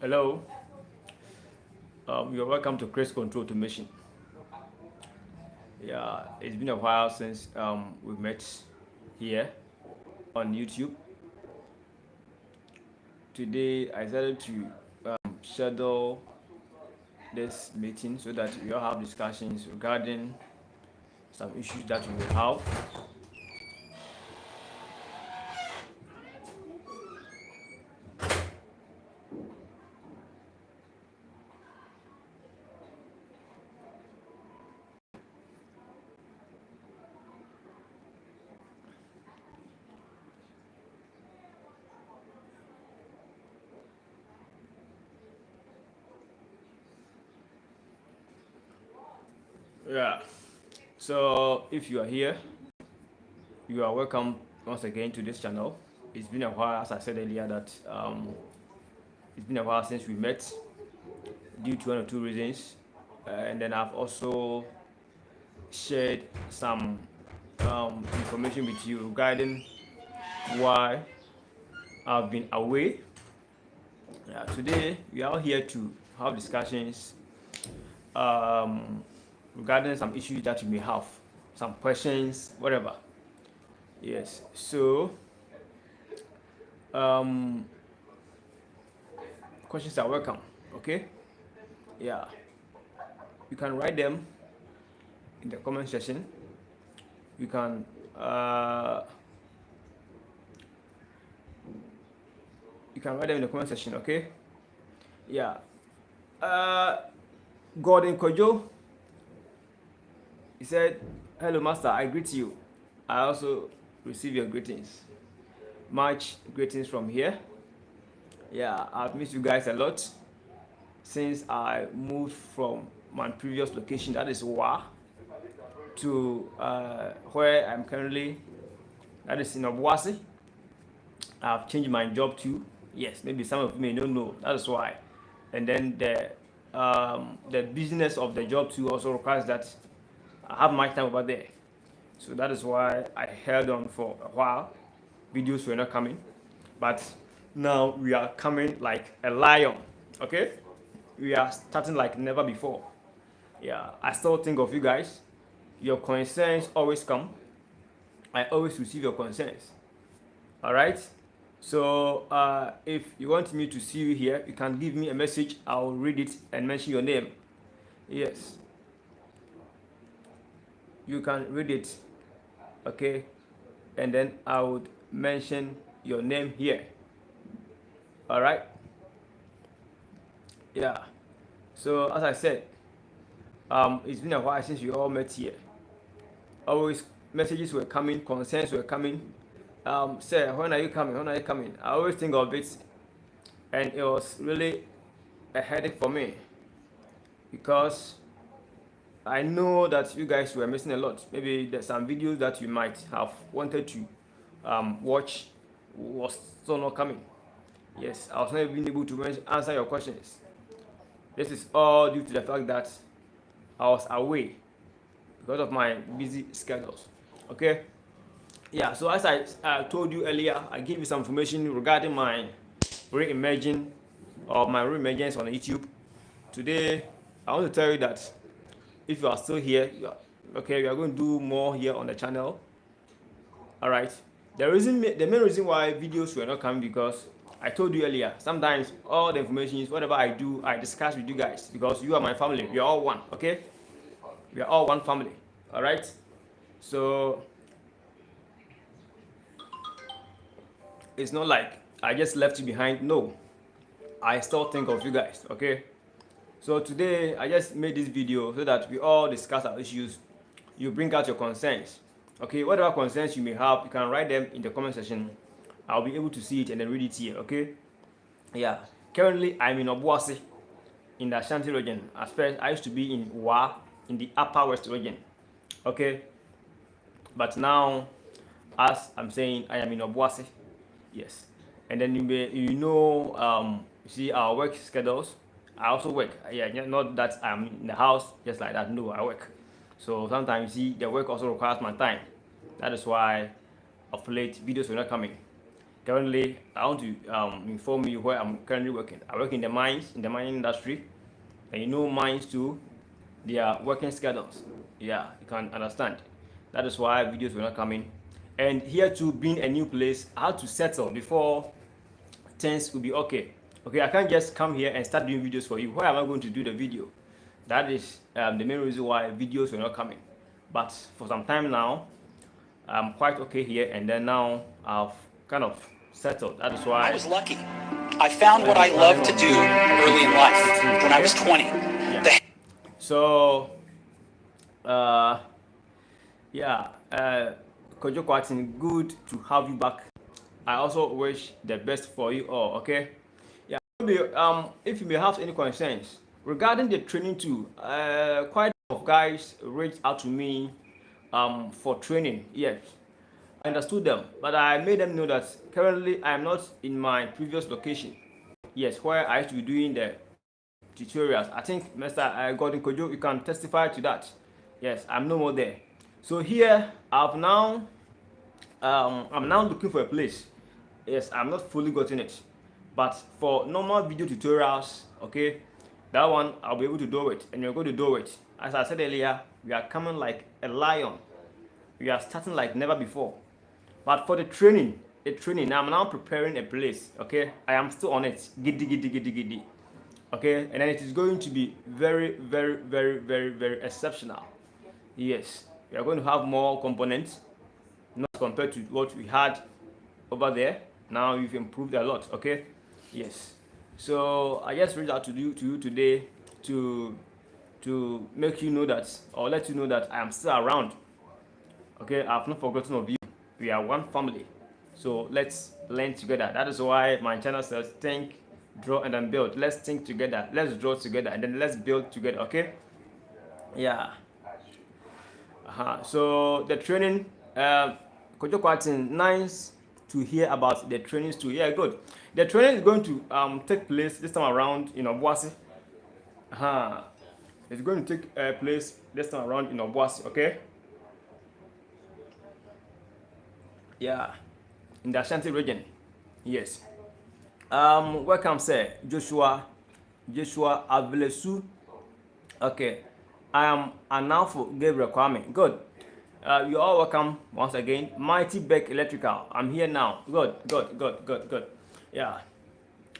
Hello, you're welcome to Chris Control Automation. Yeah, it's been a while since we met here on YouTube. Today, I decided to schedule this meeting so that we all have discussions regarding some issues that we may have. Yeah, so if you are here, you are welcome once again to this channel. It's been a while, as I said earlier, that it's been a while since we met due to one or two reasons. And then I've also shared some information with you regarding why I've been away. Today we are here to have discussions regarding some issues that you may have, some questions, whatever. Yes, so um, questions are welcome. Okay, yeah, you can write them in the comment section. You can write them in the comment section. Okay, yeah. Gordon Kojo, he said, "Hello, Master. I greet you. I also receive your greetings. Much greetings from here. Yeah, I've missed you guys a lot since I moved from my previous location, that is Wa, to where I'm currently, that is in Obuasi. I've changed my job too. Yes, maybe some of you may not know. That is why. And then the business of the job too also requires that I have my time over there. So that is why I held on for a while. Videos were not coming, but now we are coming like a lion. Okay, we are starting like never before. Yeah, I still think of you guys. Your concerns always come. I always receive your concerns. All right. So if you want me to see you here, you can give me a message. I'll read it and mention your name. Yes, you can read it. Okay, and then I would mention your name here. All right. Yeah. So as I said, it's been a while since we all met here. Always messages were coming, concerns were coming. Sir, when are you coming? When are you coming? I always think of it, and it was really a headache for me because I know that you guys were missing a lot. Maybe there's some videos that you might have wanted to watch was still not coming. Yes, I was not even able to answer your questions. This is all due to the fact that I was away because of my busy schedules. Okay. Yeah, so as I told you earlier, I gave you some information regarding my re-emerging or my re-emergence on YouTube. Today, I want to tell you that if you are still here, okay, we are going to do more here on the channel. All right. The main reason why videos were not coming because I told you earlier, sometimes all the information is whatever I do, I discuss with you guys because you are my family. We are all one, okay? We are all one family. All right. So it's not like I just left you behind. No, I still think of you guys. Okay. So today I just made this video so that we all discuss our issues. You bring out your concerns. Okay, whatever concerns you may have, you can write them in the comment section. I'll be able to see it and then read it here. Okay. Yeah. Currently I'm in Obuasi in the Ashanti region. At first I used to be in Wa in the Upper West region. Okay. But now, as I'm saying, I am in Obuasi. Yes. And then you see our work schedules. I also work. Yeah, not that I'm in the house just like that. No, I work. So sometimes you see the work also requires my time. That is why of late videos were not coming. Currently, I want to inform you where I'm currently working. I work in the mines, in the mining industry, and you know mines too. Their working schedules. Yeah, you can understand. That is why videos were not coming. And here too, being a new place, I had to settle before things will be okay. Okay, I can't just come here and start doing videos for you. Where am I going to do the video? That is the main reason why videos were not coming. But for some time now, I'm quite okay here, and then now I've kind of settled. That is why I was lucky. I found what I loved to do early in life when I was 20. Yeah. So, yeah, Kojo Kwatin, good to have you back. I also wish the best for you all. Okay. Yeah. If you may have any concerns regarding the training too, quite a lot of guys reached out to me for training. Yes, I understood them, but I made them know that currently I am not in my previous location. Yes, where I used to be doing the tutorials. I think Mr. Gordon Kojo, you can testify to that. Yes, I'm no more there. So here I'm now looking for a place. Yes, I'm not fully gotten it, but for normal video tutorials, okay, that one I'll be able to do it, and you're going to do it. As I said earlier, we are coming like a lion. We are starting like never before. But for the training, I'm now preparing a place. Okay, I am still on it. Giddy, giddy, giddy, giddy. Okay, and then it is going to be very, very, very, very, very exceptional. Yes, we are going to have more components, not compared to what we had over there. Now you've improved a lot. Okay, yes. So I just reached out to you today to make you know that, or let you know that I am still around. Okay, I've not forgotten of you. We are one family, so let's learn together. That is why my channel says think, draw, and then build. Let's think together, let's draw together, and then let's build together. Okay, yeah. So the training, Kojo Kwatin, nice to hear about the trainings too. Yeah, good. The training is going to take place this time around in Obuasi. It's going to take place this time around in Obuasi. Okay. Yeah, in the Ashanti region. Yes. Welcome, sir. Joshua Avelesu. Okay. I am Anafo Gabriel Kwame. Good. You're all welcome once again. Mighty Beck Electrical. I'm here now. Good. Yeah.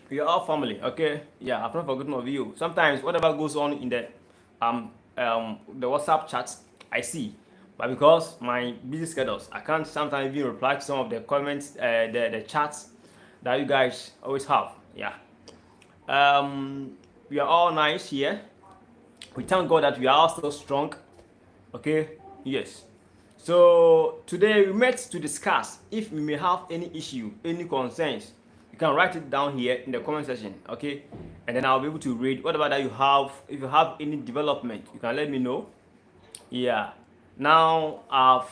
We are all family. Okay. Yeah, I've not forgotten of you. Sometimes whatever goes on in the WhatsApp chat, I see. But because my busy schedules, I can't sometimes even reply to some of the comments, the chats that you guys always have. Yeah. We are all nice here. We thank God that we are all still strong. Okay. Yes. So today we met to discuss if we may have any issue, any concerns. You can write it down here in the comment section. Okay. And then I'll be able to read whatever that you have. If you have any development, you can let me know. Yeah. Now I've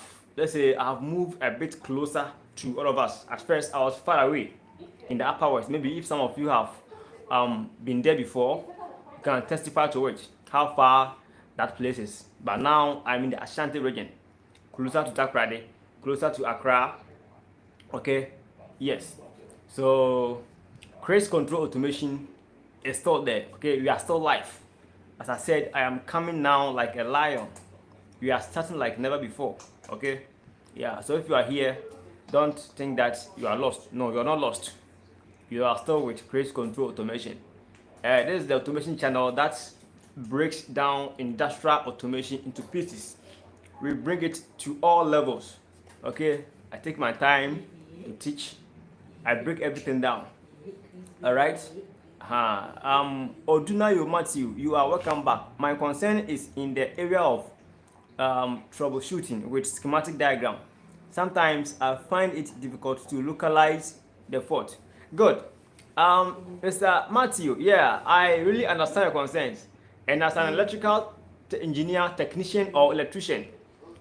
moved a bit closer to all of us. At first I was far away in the Upper West. Maybe if some of you have been there before, you can testify to it, how far that place is. But now I'm in the Ashanti region, closer to Takoradi, closer to Accra. Okay, yes. So Craze Control Automation is still there. Okay, we are still live. As I said, I am coming now like a lion. We are starting like never before. Okay, yeah. So if you are here, don't think that you are lost. No, you are not lost. You are still with Craze Control Automation. This is the automation channel that breaks down industrial automation into pieces. We bring it to all levels. Okay, I take my time to teach. I break everything down. All right. Odunayo Matthew, you are welcome back. My concern is in the area of troubleshooting with schematic diagram. Sometimes I find it difficult to localize the fault. Good. Mr. Matthew, yeah, I really understand your concerns. And as an electrical engineer, technician, or electrician,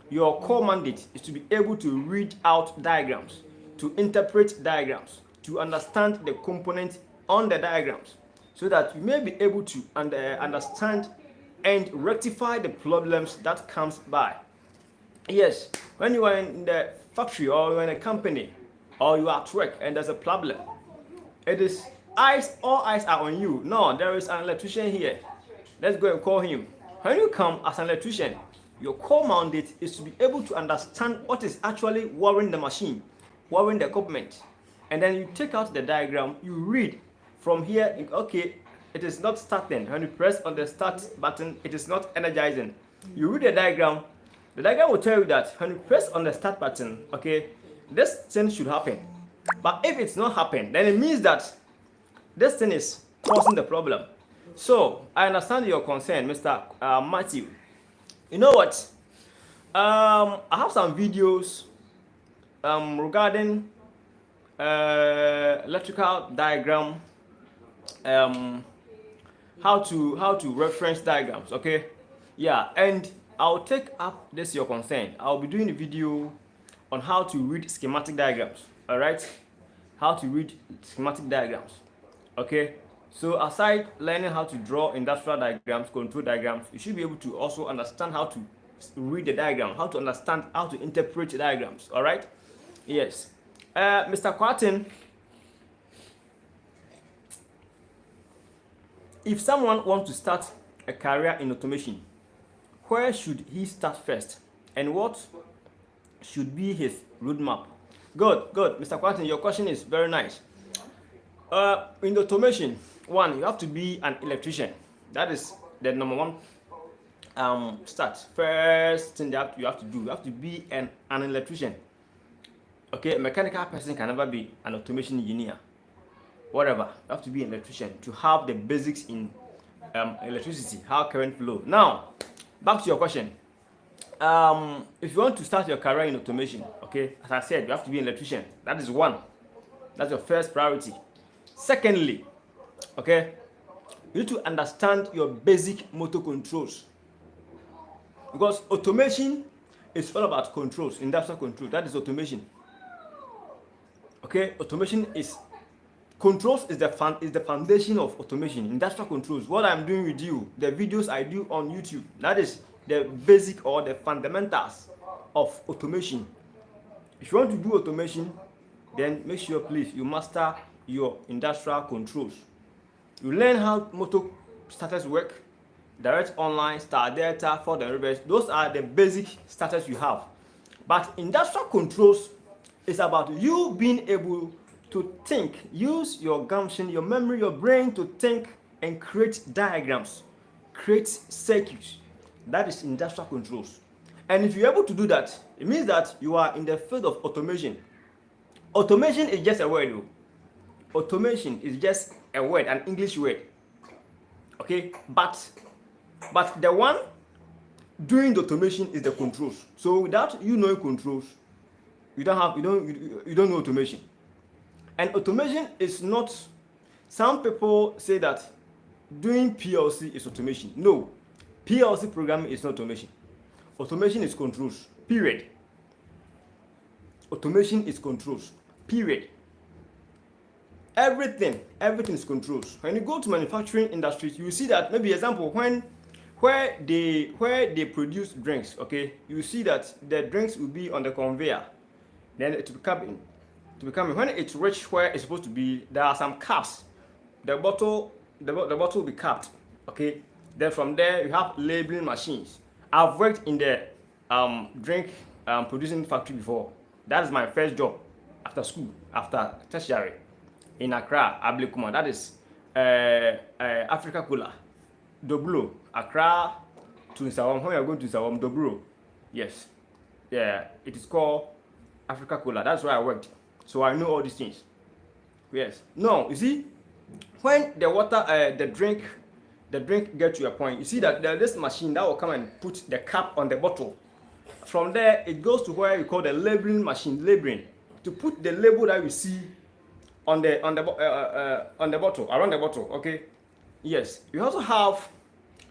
your core mandate is to be able to read out diagrams, to interpret diagrams, to understand the components on the diagrams, so that you may be able to understand and rectify the problems that comes by. Yes, when you are in the factory or in a company, or you are at work and there's a problem. It is all eyes are on you. No, there is an electrician here. Let's go and call him. When you come as an electrician, your core mandate is to be able to understand what is actually wiring the machine, wiring the equipment. And then you take out the diagram, you read from here, okay, it is not starting. When you press on the start button, it is not energizing. You read the diagram will tell you that when you press on the start button, okay, this thing should happen. But if it's not happening, then it means that this thing is causing the problem. So I understand your concern, Mr. Matthew. You know what? I have some videos regarding electrical diagram, how to reference diagrams. Okay, yeah, and I'll take up this your concern. I'll be doing a video on how to read schematic diagrams. All right, how to read schematic diagrams. Okay, so aside learning how to draw industrial diagrams, control diagrams, you should be able to also understand how to read the diagram, how to understand how to interpret the diagrams. All right, yes. Mr. Kwartin, if someone wants to start a career in automation, where should he start first, and what should be his roadmap? Good, Mr. Kwartin, your question is very nice. In automation, one, you have to be an electrician. That is the number one start. First thing that you have to do, you have to be an electrician. Okay, a mechanical person can never be an automation engineer. Whatever, you have to be an electrician to have the basics in electricity, how current flow. Now, back to your question. If you want to start your career in automation, okay, as I said, you have to be an electrician. That is one. That's your first priority. Secondly, okay, you need to understand your basic motor controls, because automation is all about controls, industrial control. That is automation. Okay, automation is controls is the foundation of automation. Industrial controls. What I'm doing with you, the videos I do on YouTube, that is the basic or the fundamentals of automation. If you want to do automation, then make sure please you master your industrial controls. You learn how motor starters work, direct online, star delta, forward and reverse. Those are the basic starters you have. But industrial controls is about you being able to think, use your gumption, your memory, your brain to think and create diagrams, create circuits. That is industrial controls. And if you're able to do that, it means that you are in the field of automation. Automation is just a word, though. Automation is just a word, an English word. Okay, but the one doing the automation is the controls. So without you knowing controls, you don't know automation. And automation is not, some people say that doing PLC is automation. No, PLC programming is not automation. Automation is controls, period. Automation is controls, period. Everything is controls. When you go to manufacturing industries, you see that, maybe example, where they produce drinks, okay, you see that the drinks will be on the conveyor, then it will come in. When it's reached where it's supposed to be, there are some caps. The bottle will be capped, okay. Then from there you have labeling machines. I've worked in the drink producing factory before. That is my first job after school, after tertiary, in Accra, Ablekuma. That is Africa Cola, Doblo, Accra to Nsawam. When you are going to Nsawam, Doblo, yes, yeah, it is called Africa Cola. That's where I worked, so I know all these things. Yes. No, you see, when the water, the drink gets to a point, you see that there's this machine that will come and put the cap on the bottle. From there, it goes to where we call the labeling machine, labeling, to put the label that we see on the bottle, around the bottle. Okay. Yes. You also have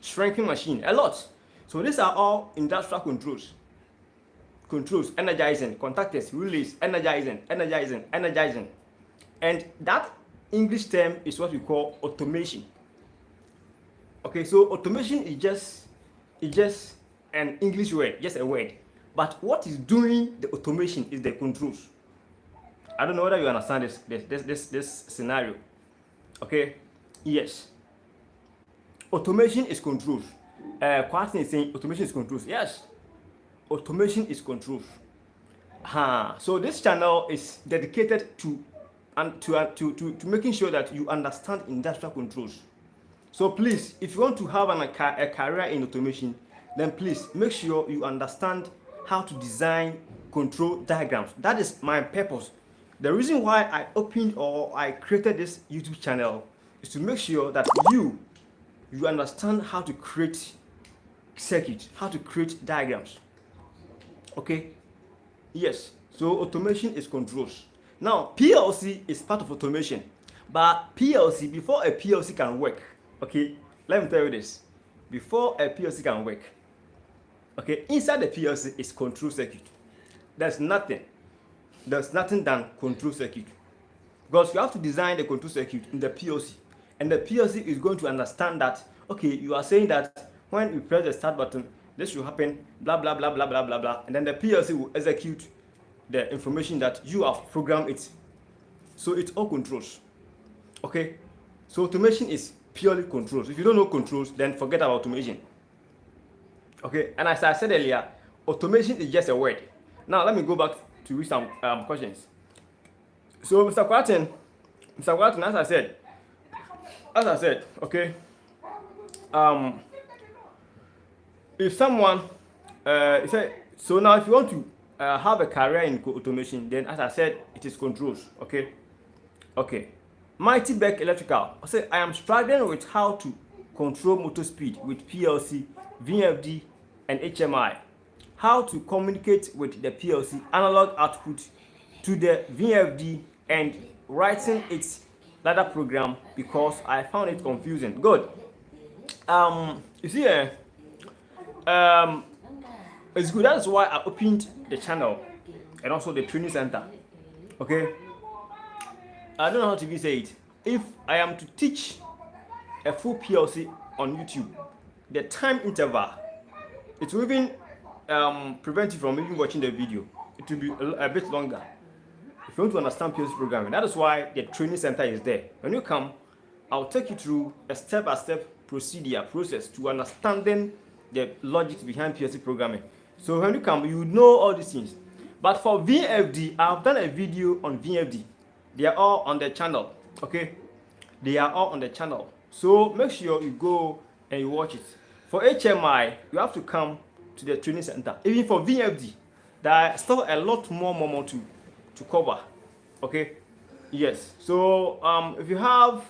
shrinking machine, a lot. So these are all industrial controls. Controls, energizing, contactors, relays, energizing. And that English term is what we call automation. Okay, so automation is just an English word, just a word. But what is doing the automation is the controls. I don't know whether you understand this scenario. Okay, yes. Automation is controlled. Question is saying automation is controlled. Yes, automation is controlled. So this channel is dedicated to making sure that you understand industrial controls. So please, if you want to have a career in automation, then please make sure you understand how to design control diagrams. That is my purpose. The reason why I opened or I created this YouTube channel is to make sure that you understand how to create circuits, how to create diagrams. Okay? Yes. So automation is controls. Now, PLC is part of automation. But PLC, before a PLC can work, okay, let me tell you this. Before a PLC can work, okay, inside the PLC is control circuit. There's nothing than control circuit. Because you have to design the control circuit in the PLC. And the PLC is going to understand that, okay, you are saying that when you press the start button, this will happen, blah, blah, blah, blah, blah, blah, blah. And then the PLC will execute the information that you have programmed it. So it's all controls. Okay? So automation is purely controls. If you don't know controls, then forget about automation. Okay? And as I said earlier, automation is just a word. Now let me go back to read some questions. So Mr. Quatin, as I said, okay, if someone, so now if you want to have a career in automation, then as I said, it is controls, okay? Okay. Mighty Beck Electrical, I say, I am struggling with how to control motor speed with PLC, VFD, and HMI. How to communicate with the PLC analog output to the VFD and writing its ladder program because I found it confusing. Good. You see, it's good. That's why I opened the channel and also the training center. Okay. I don't know how to say it. If I am to teach a full PLC on YouTube, the time interval, it will even prevent you from even watching the video. It will be a bit longer. If you want to understand PLC programming, that is why the training center is there. When you come, I'll take you through a step-by-step process to understanding the logic behind PLC programming. So when you come, you know all these things. But for VFD, I've done a video on VFD. They are all on the channel, okay? They are all on the channel. So make sure you go and you watch it. For HMI, you have to come to the training center. Even for VFD, there are still a lot more to cover, okay? Yes. So if you have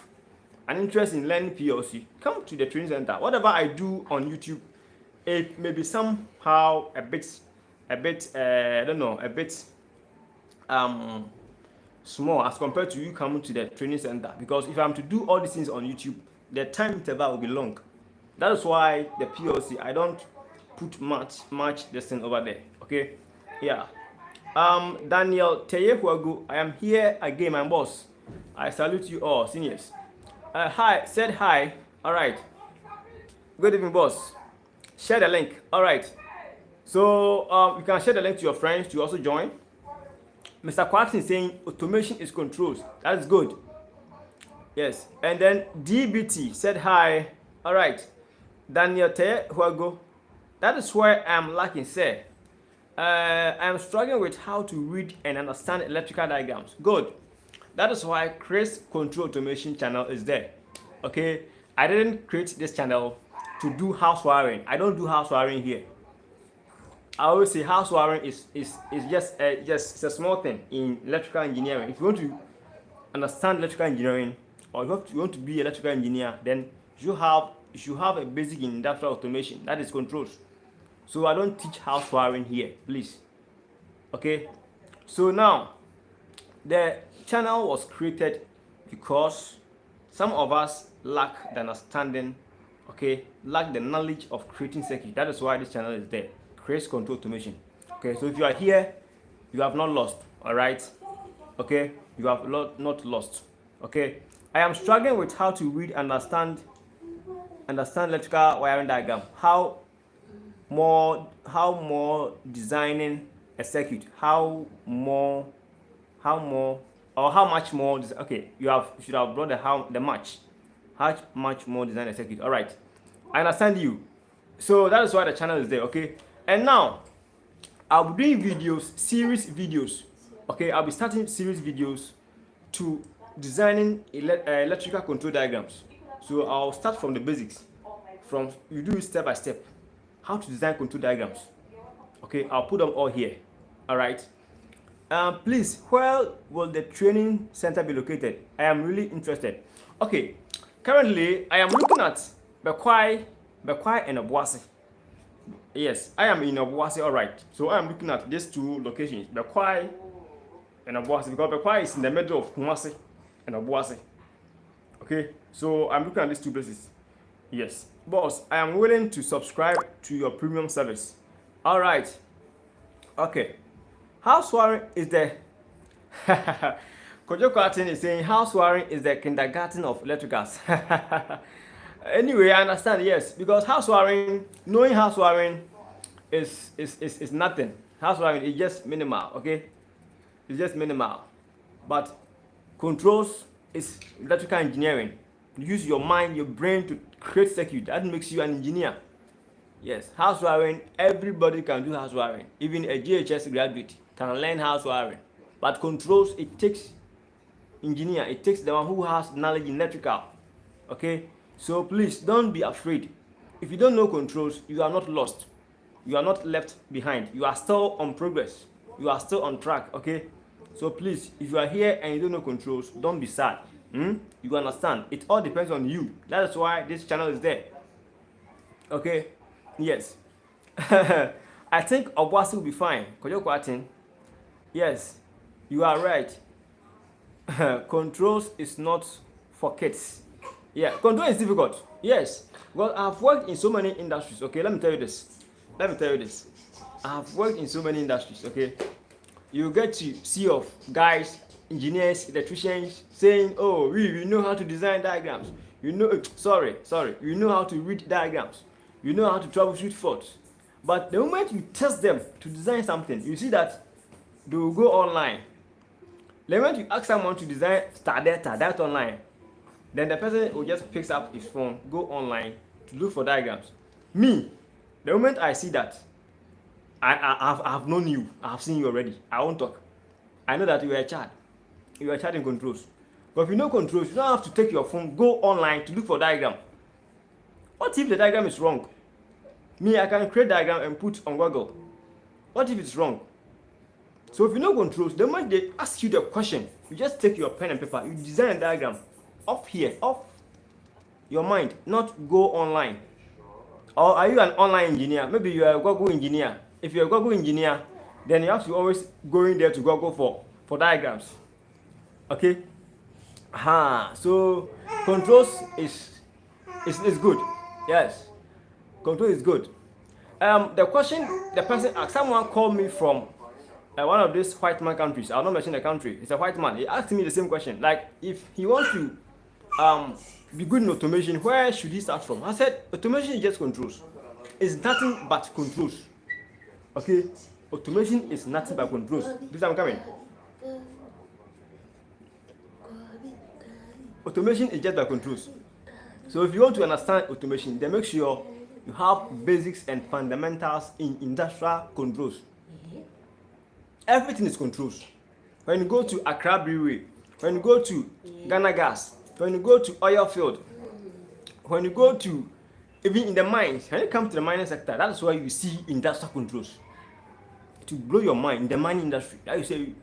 an interest in learning PLC, come to the training center. Whatever I do on YouTube, it may be somehow a bit small as compared to you coming to the training center, because if I'm to do all these things on YouTube, the time interval will be long. That is why the PLC, I don't put much this thing over there. Okay, yeah. Daniel Teyehuagu, I am here again, my boss. I salute you all, seniors. Hi, said hi. All right. Good evening, boss. Share the link. All right. So you can share the link to your friends to also join. Mr. Quackson is saying automation is controls. That is good. Yes. And then DBT said hi. All right. Daniel Tehuago. That is where I'm lacking, sir. I'm struggling with how to read and understand electrical diagrams. Good. That is why Chris Control Automation channel is there. Okay. I didn't create this channel to do house wiring. I don't do house wiring here. I always say house wiring is just a small thing in electrical engineering. If you want to understand electrical engineering, or if you want to be an electrical engineer, then you should have a basic in industrial automation. That is controls. So I don't teach house wiring here, please. Okay. So now the channel was created because some of us lack the understanding, okay, lack the knowledge of creating circuit. That is why this channel is there. Chris Control Automation. Okay, so if you are here, you have not lost. All right. Okay, you have not lost. Okay, I am struggling with how to read, understand electrical wiring diagram. How more designing a circuit. How how more or how much more. Okay, you should have brought the much. How much more design a circuit? All right, I understand you. So that is why the channel is there. Okay, and now I'll be doing videos, series videos. Okay, I'll be starting series videos to designing electrical control diagrams. So I'll start from the basics, from you do it step by step, how to design control diagrams. Okay, I'll put them all here. All right. Please, where will the training center be located? I am really interested. Okay, currently I am looking at Bekwai and Obuasi. Yes, I am in Obuasi. All right. So I am looking at these two locations, Bekwai and Obuasi, because Bekwai is in the middle of Kumasi and Obuasi. Okay, so I'm looking at these two places. Yes, boss, I am willing to subscribe to your premium service. All right. Okay. House wiring is the Kojo Martin is saying house wiring is the kindergarten of electricals. Anyway, I understand, yes, because house wiring, knowing house wiring is nothing. House wiring is just minimal, okay? It's just minimal. But controls is electrical engineering. You use your mind, your brain to create circuit. That makes you an engineer. Yes, house wiring, everybody can do house wiring. Even a GHS graduate can learn house wiring. But controls, it takes engineer, it takes the one who has knowledge in electrical. Okay, so please don't be afraid. If you don't know controls, you are not lost. You are not left behind. You are still on progress. You are still on track. Okay, so please, if you are here and you don't know controls, don't be sad. You understand? It all depends on you. That is why this channel is there. Okay, yes. I think Obuasi will be fine. Kojo Kwatin. Yes, you are right. Controls is not for kids. Yeah, control is difficult. Yes. Well, I've worked in so many industries. Okay, let me tell you this. I've worked in so many industries. Okay, you get to see of guys, engineers, electricians saying, "Oh, we know how to design diagrams. You know, sorry. You know how to read diagrams. You know how to troubleshoot faults." But the moment you test them to design something, you see that they will go online. The moment you ask someone to design start online, then the person will just pick up his phone, go online to look for diagrams. Me, the moment I see that, I've known you, I've seen you already. I won't talk. I know that you are a child. You are a child in controls. But if you know controls, you don't have to take your phone, go online to look for diagram. What if the diagram is wrong? Me, I can create diagram and put on Google. What if it's wrong? So if you know controls, the moment they ask you the question, you just take your pen and paper, you design a diagram off here, off your mind, not go online. Or are you an online engineer? Maybe you are a Google engineer. If you're a Google engineer, then you have to always go in there to Google for diagrams. Okay? So controls is good. Yes. Control is good. The question the person asked, someone called me from one of these white man countries. I'll not mention the country. It's a white man. He asked me the same question. Like, if he wants to be good in automation, where should he start from? I said, automation is just controls. It's nothing but controls. Okay? Automation is nothing but controls. This I'm coming. Automation is just by controls. So if you want to understand automation, then make sure you have basics and fundamentals in industrial controls. Everything is controls. When you go to Accra Brewery, when you go to Ghana Gas, when you go to oil field, when you go to even in the mines, when you come to the mining sector, that's why you see industrial controls. To blow your mind in the mining industry,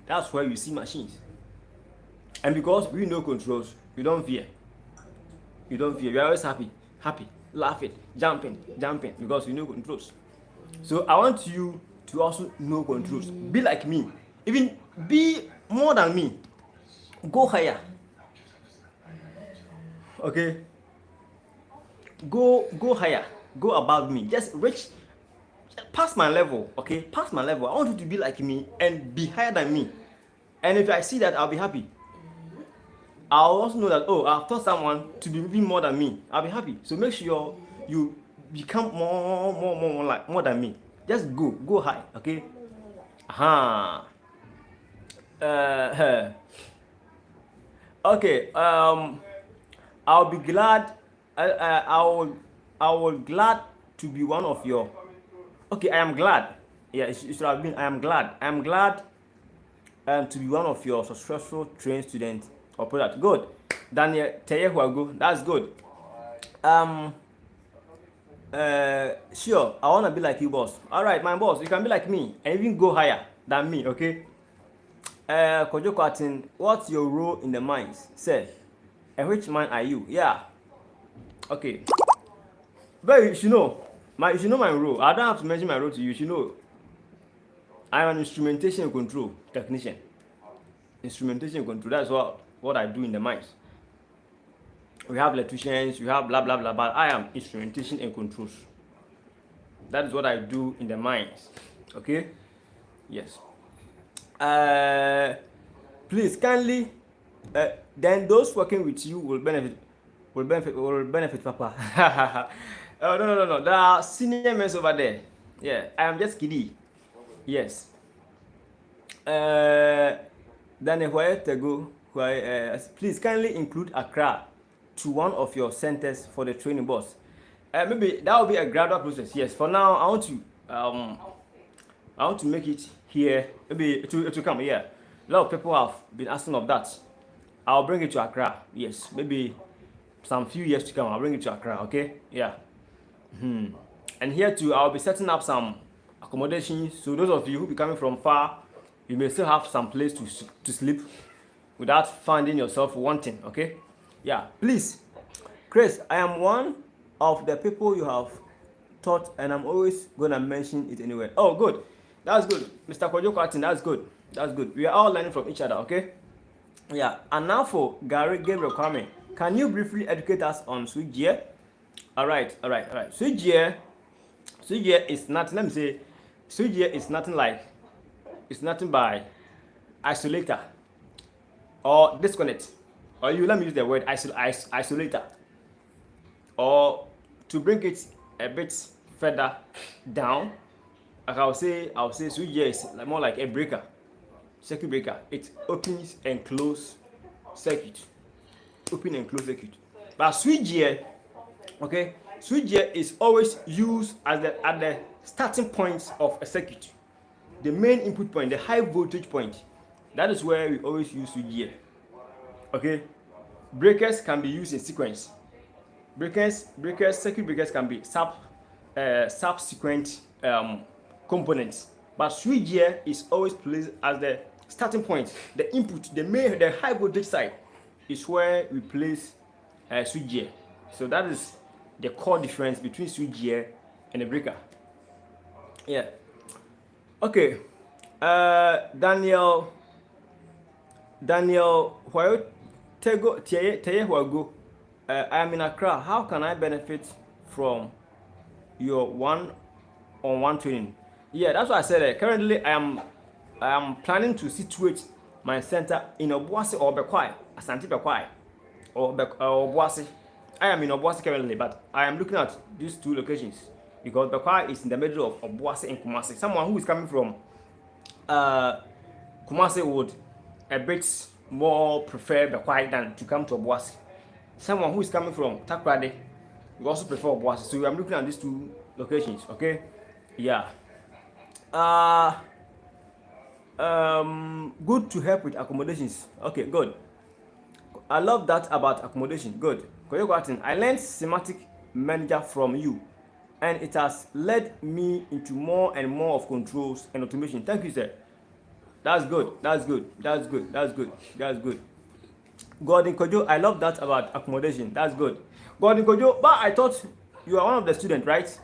that's where you see machines. And because we know controls, you don't fear. You don't fear. You're always happy, laughing, jumping, because you know controls. So I want you to also know controls. Be like me. Even be more than me. Go higher. Okay? Go higher. Go above me. Just reach past my level. Okay? Past my level. I want you to be like me and be higher than me. And if I see that, I'll be happy. I'll also know that, I've taught someone to be even more than me. I'll be happy. So make sure you become more than me. Just go high, okay? Uh, okay. I'll be glad. I will glad to be one of your. Okay, I am glad. Yeah, it should have been. I am glad. I am glad to be one of your successful trained students or product. Good. Daniel Teyehuago. That's good. Um. Sure. I wanna be like you, boss. All right, my boss. You can be like me and even go higher than me. Okay. Kojo Kwatin, what's your role in the mines? Say, and which mine are you? Yeah. Okay. But you should know my role. I don't have to mention my role to you. You should know I'm an instrumentation and control technician. Instrumentation and control. That's what I do in the mines. We have electricians, we have blah blah blah, but I am instrumentation and controls. That is what I do in the mines. Okay? Yes. Please kindly then those working with you will benefit Papa. Oh no. There are senior men over there. Yeah, I am just kidding. Yes. Then where to go? Please kindly include Accra to one of your centers for the training boss. Maybe that will be a gradual process. Yes. For now, I want to make it here. Maybe it will come here. A lot of people have been asking of that. I'll bring it to Accra. Yes. Maybe some few years to come, I'll bring it to Accra. Okay. Yeah. And here too, I'll be setting up some accommodations. So those of you who be coming from far, you may still have some place to sleep without finding yourself wanting. Okay. Yeah. Please, Chris, I am one of the people you have taught, and I'm always gonna mention it anyway. Oh, good. That's good, Mr. Kojo Kwatin. That's good. That's good. We are all learning from each other. Okay. Yeah. And now for Gary Gabriel Kwame, can you briefly educate us on switchgear? All right. Switchgear is nothing. Let me say, switchgear is nothing like. It's nothing by isolator or disconnect. Or let me use the word isolator. Or to bring it a bit further down, like I'll say switchgear is more like a breaker, circuit breaker. It opens and closes circuit. Open and close circuit. But switchgear, okay, switchgear is always used at the starting point of a circuit, the main input point, the high voltage point. That is where we always use switchgear. Okay, breakers can be used in sequence. Circuit breakers can be subsequent components, but switchgear is always placed as the starting point, the input, the high voltage side is where we place switchgear. So that is the core difference between switchgear and a breaker. Yeah. Okay. Daniel, where Teyehuago, I am in Accra. How can I benefit from your one-on-one training? Yeah, that's what I said. Currently, I am planning to situate my center in Obuasi or Bekwai, Asante Bekwai, or Obuasi. I am in Obuasi currently, but I am looking at these two locations because Bekwai is in the middle of Obuasi and Kumasi. Someone who is coming from Kumasi would a bit more prefer Bekwai than to come to Obuasi. Someone who is coming from Takrade will also prefer Obuasi. So I'm looking at these two locations. Okay, yeah. Good to help with accommodations. Okay, good. I love that about accommodation. Good. Koyo Kwatin, I learned semantic manager from you, and it has led me into more and more of controls and automation. Thank you, sir. That's good. Gordon Kojo, I love that about accommodation. That's good. Gordon Kojo, but I thought you are one of the students, right?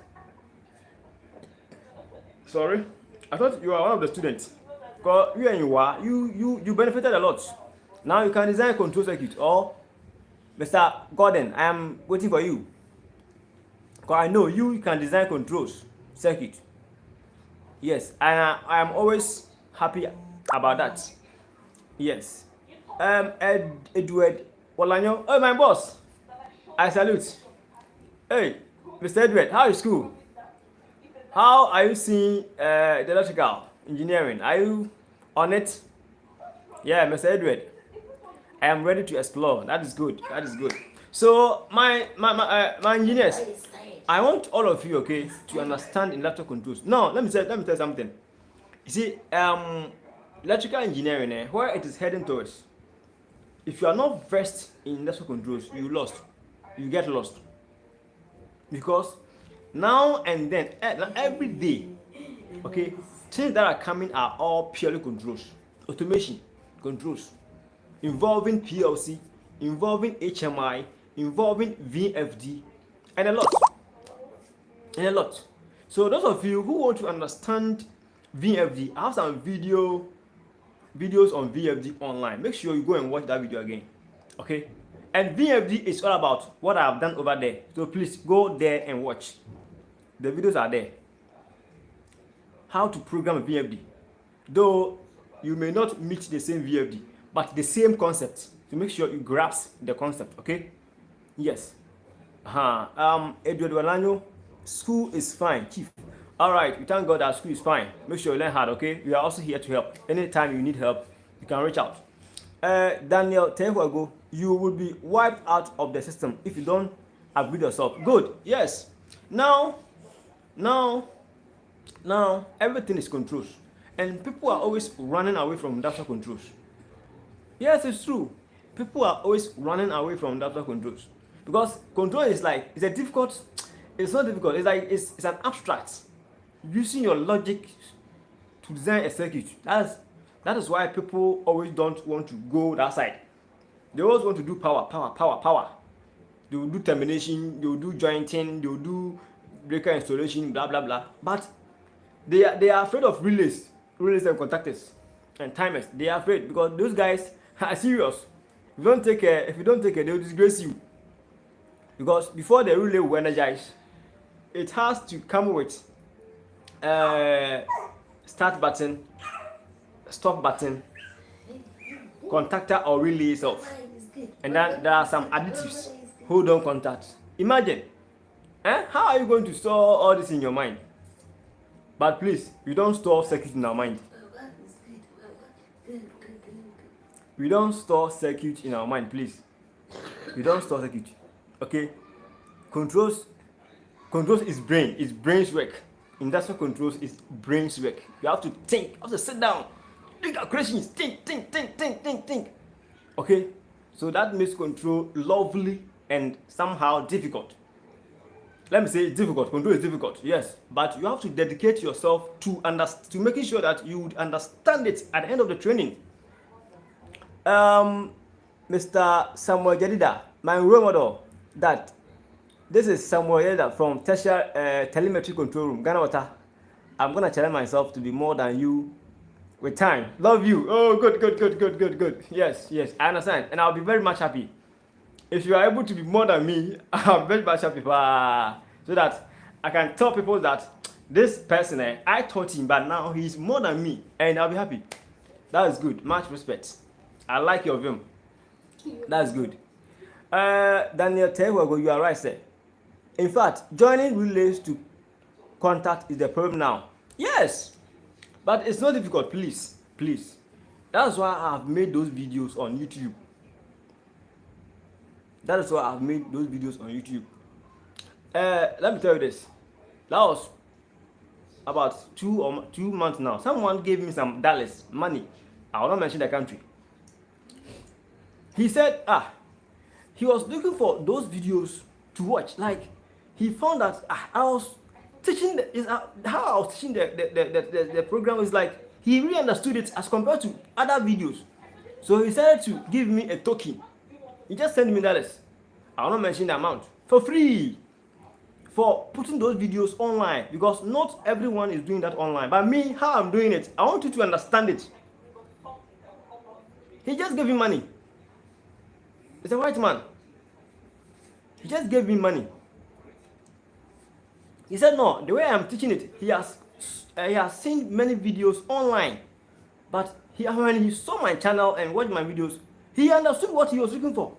Sorry, I thought you are one of the students. Because you benefited a lot. Now you can design control circuit. Or Mr. Gordon, I am waiting for you. Because I know you can design controls circuit. Yes, I am always happy about that. Yes. Edward Olanyo. Oh, my boss. I salute. Hey, Mr. Edward, how is school? How are you seeing the electrical engineering? Are you on it? Yeah, Mr. Edward, I am ready to explore. That is good. That is good. So my engineers, I want all of you, okay, to understand electrical controls. Now let me tell you something. You see, electrical engineering, where it is heading towards, if you are not versed in electrical controls, you get lost, because now and then, every day, okay, things that are coming are all purely controls, automation controls, involving PLC, involving HMI, involving VFD, and a lot, and a lot. So those of you who want to understand VFD, I have some videos on VFD online. Make sure you go and watch that video again. Okay? And VFD is all about what I have done over there. So please go there and watch. The videos are there. How to program a VFD. Though you may not meet the same VFD, but the same concept. So make sure you grasp the concept, okay? Yes. Edward Walanyo, school is fine, Chief. All right, we thank God that school is fine. Make sure you learn hard, okay? We are also here to help. Anytime you need help, you can reach out. Daniel Tehuago, you will be wiped out of the system if you don't upgrade yourself. Good, yes. Now, everything is controls. And people are always running away from industrial controls. Yes, it's true. People are always running away from industrial controls. Because control is like, it's not difficult. It's like, it's an abstract. Using your logic to design a circuit. That is why people always don't want to go that side. They always want to do power. They will do termination, they will do jointing, they will do breaker installation, blah blah blah. But they are afraid of relays and contactors and timers. They are afraid because those guys are serious. If you don't take care, they will disgrace you. Because before the relay will energize, it has to come with start button, stop button, contactor or relay itself, and then there are some additives. Hold on contact. Imagine, how are you going to store all this in your mind? But please, we don't store circuit in our mind. We don't store circuit in our mind, please. We don't store circuit. Okay? Controls is brain. It's brain's work. Industrial controls is brain's work. You have to think. You have to sit down. Do calculations. Think. Okay? So that makes control lovely and somehow difficult. Let me say it's difficult. Control is difficult, yes. But you have to dedicate yourself to making sure that you would understand it at the end of the training. Mr. Samuel Jadida, my role model, this is Samuel Jadida from Tesha Telemetry Control Room, Ghana Water. I'm going to challenge myself to be more than you with time. Love you. Oh, good. Yes, I understand. And I'll be very much happy. If you are able to be more than me, I'm very much happy so that I can tell people that this person, I taught him, but now he's more than me, and I'll be happy. That is good. Much respect. I like your view. That's good. Daniel Tehuago, you are right, sir. In fact, joining relays to contact is the problem now. Yes, but it's not difficult. Please. That's why I have made those videos on YouTube. That is why I've made those videos on YouTube. Let me tell you this. That was about 2 months now. Someone gave me some dollars, money. I will not mention the country. He said, he was looking for those videos to watch. Like, he found that I was teaching how I was teaching the program was like he really understood it as compared to other videos. So he decided to give me a token. He just sent me dollars. I will not mention the amount. For free. For putting those videos online. Because not everyone is doing that online. But me, how I'm doing it, I want you to understand it. He just gave me money. It's a white man. He just gave me money. He said, no, the way I'm teaching it, he has seen many videos online. But when he saw my channel and watched my videos, he understood what he was looking for.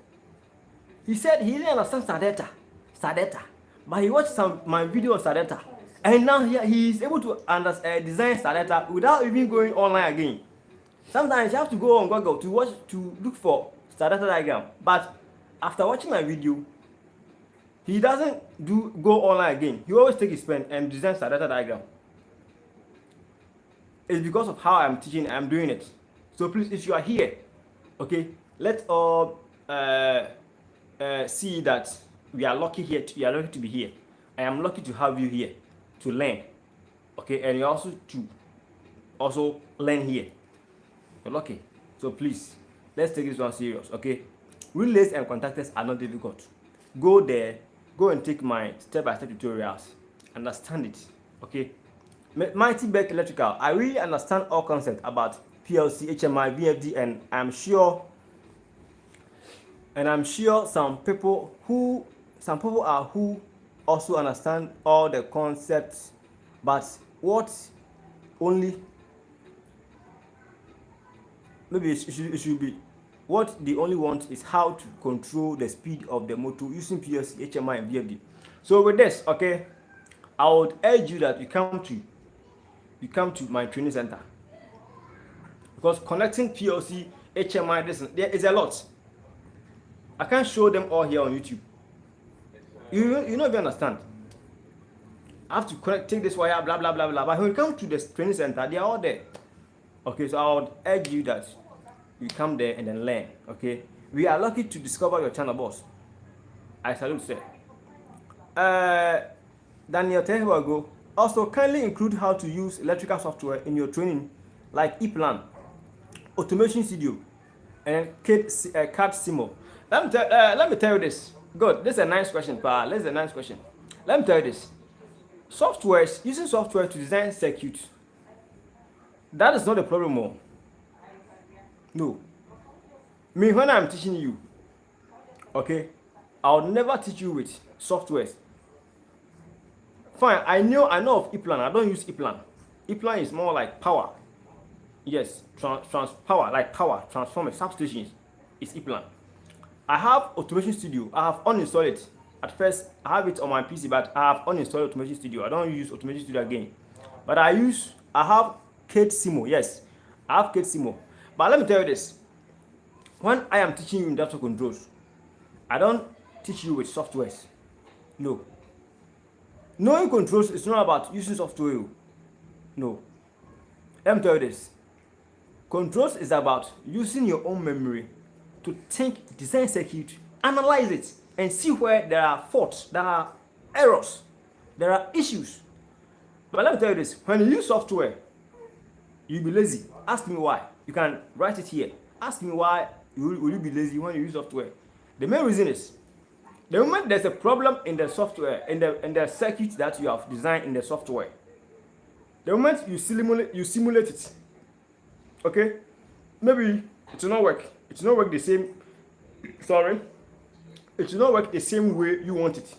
He said he didn't understand SADETA, but he watched my video on SADETA, and now he is able to design SADETA without even going online again. Sometimes you have to go on Google to look for star data diagram. But after watching my video, he doesn't go online again. He always take his pen and design star data diagram. It's because of how I'm teaching, I'm doing it. So please, if you are here, okay, let's all see that we are lucky here. We are lucky to be here. I am lucky to have you here to learn, okay, and you also to learn here. You're lucky. So please, let's take this one serious, okay? Relays and contactors are not difficult. Go there, go and take my step-by-step tutorials. Understand it, okay? Mighty Beck Electrical, I really understand all concepts about PLC, HMI, VFD, and I'm sure some people are who also understand all the concepts, but what only maybe it should be what they only want is how to control the speed of the motor using PLC, HMI, and VFD. So with this, okay, I would urge you that you come to my training center, because connecting PLC, HMI, there is a lot. I can't show them all here on YouTube. You know if you understand. I have to take this wire, blah blah blah blah. But when you come to the training center, they are all there. Okay, so I would urge you that you come there and then learn. Okay, we are lucky to discover your channel, boss. I salute, sir. Daniel Tehuago, also kindly include how to use electrical software in your training, like ePlan, Automation Studio, and CAD Simo. Let me tell you this. Good. This is a nice question, pa. This is a nice question. Let me tell you this. Using software to design circuits, that is not a problem more. No. Me, when I'm teaching you, okay, I'll never teach you with softwares. Fine, I know of ePlan. I don't use ePlan. ePlan is more like power. Yes, power, like power, transformers, substations is ePlan. I have Automation Studio. I have uninstalled it. At first, I have it on my PC, but I have uninstalled Automation Studio. I don't use Automation Studio again. But I have CAD Simo. Yes, I have CAD Simo. But let me tell you this. When I am teaching you industrial controls, I don't teach you with softwares. No. Knowing controls is not about using software. No. Let me tell you this. Controls is about using your own memory to think, design circuit, analyze it, and see where there are faults, there are errors, there are issues. But let me tell you this, when you use software, you'll be lazy. Ask me why. You can write it here. Ask me why will you be lazy when you use software. The main reason is, the moment there's a problem in the software, in the circuit that you have designed in the software, the moment you simulate it, okay, maybe it will not work. It will not work the same. Sorry, it will not work the same way you want it,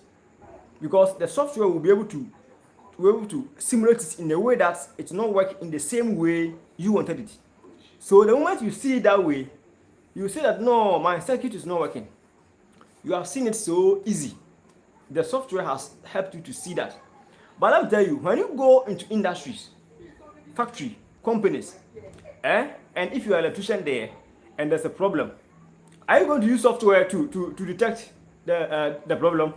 because the software will be able to simulate it in a way that it will not work in the same way you wanted it. So the moment you see it that way, you say that no, my circuit is not working. You have seen it so easy. The software has helped you to see that. But let me tell you, when you go into industries, factory, companies, and if you are an electrician there and there's a problem, are you going to use software to detect the problem?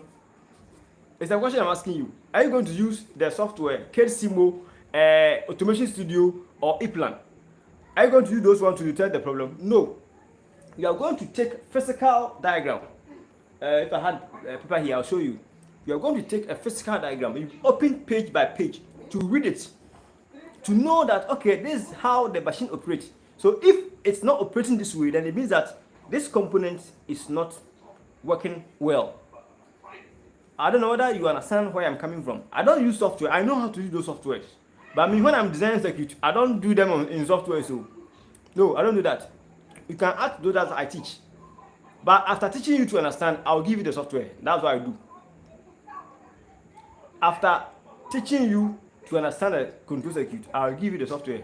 It's a question I'm asking you. Are you going to use the software, CAD Simo, Automation Studio, or ePlan? Are you going to use those ones to detect the problem? No. You are going to take physical diagram. If I had paper here, I'll show you. You are going to take a physical diagram. You open page by page to read it, to know that, okay, this is how the machine operates. So if it's not operating this way, then it means that this component is not working well. I don't know whether you understand where I'm coming from. I don't use software. I know how to use those softwares. But I mean, when I'm designing circuit, I don't do them in software. So no, I don't do that. You can ask those that I teach. But after teaching you to understand, I'll give you the software. That's what I do. After teaching you to understand the control circuit, I'll give you the software.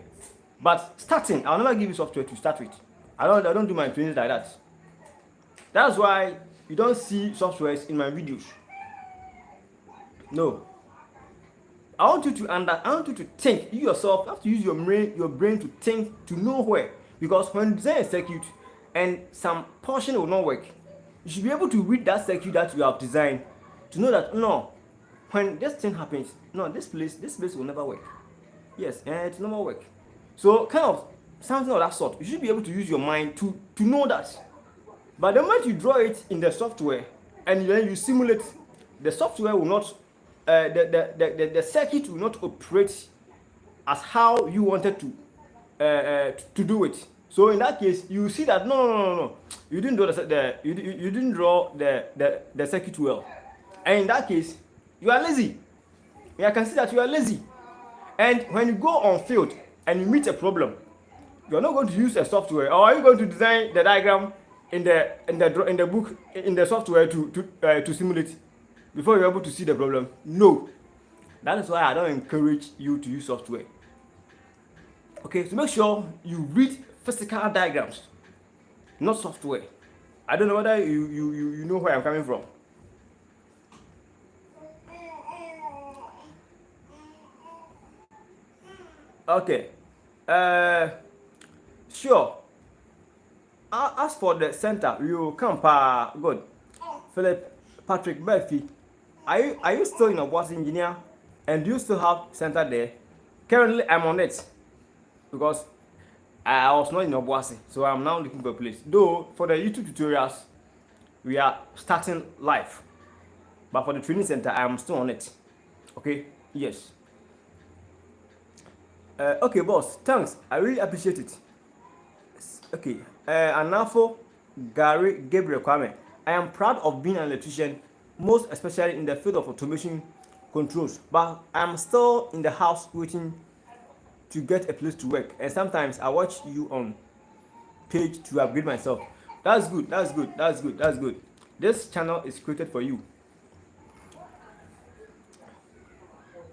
But starting, I'll never give you software to start with. I don't do my trainings like that. That's why you don't see softwares in my videos. No. I want you to think. You yourself have to use your brain to think, to know where. Because when you design a circuit and some portion will not work, you should be able to read that circuit that you have designed to know that no, when this thing happens, no, this place will never work. Yes, and it will never work. So kind of something of that sort. You should be able to use your mind to know that. But the moment you draw it in the software and then you simulate, the software will not, the circuit will not operate as how you wanted to do it. So in that case, you see that no, you didn't draw you didn't draw the circuit well, and in that case, you are lazy. I can see that you are lazy. And when you go on field and you meet a problem, you are not going to use a software, or are you going to design the diagram in the book in the software to simulate before you're able to see the problem? No. That is why I don't encourage you to use software. Okay, so make sure you read physical diagrams, not software. I don't know whether you know where I'm coming from. Okay, sure. As for the center, you come good. Philip Patrick Murphy, are you still in a Obuasi engineer, and do you still have center there? Currently, I'm on it because I was not in Obuasi, so I'm now looking for a place. Though for the YouTube tutorials, we are starting live, but for the training center, I am still on it. Okay, yes. Okay, boss. Thanks. I really appreciate it. Okay. Anafo Gary Gabriel Kwame. I am proud of being an electrician, most especially in the field of automation controls. But I am still in the house waiting to get a place to work. And sometimes I watch you on page to upgrade myself. That's good. That's good. That's good. That's good. This channel is created for you.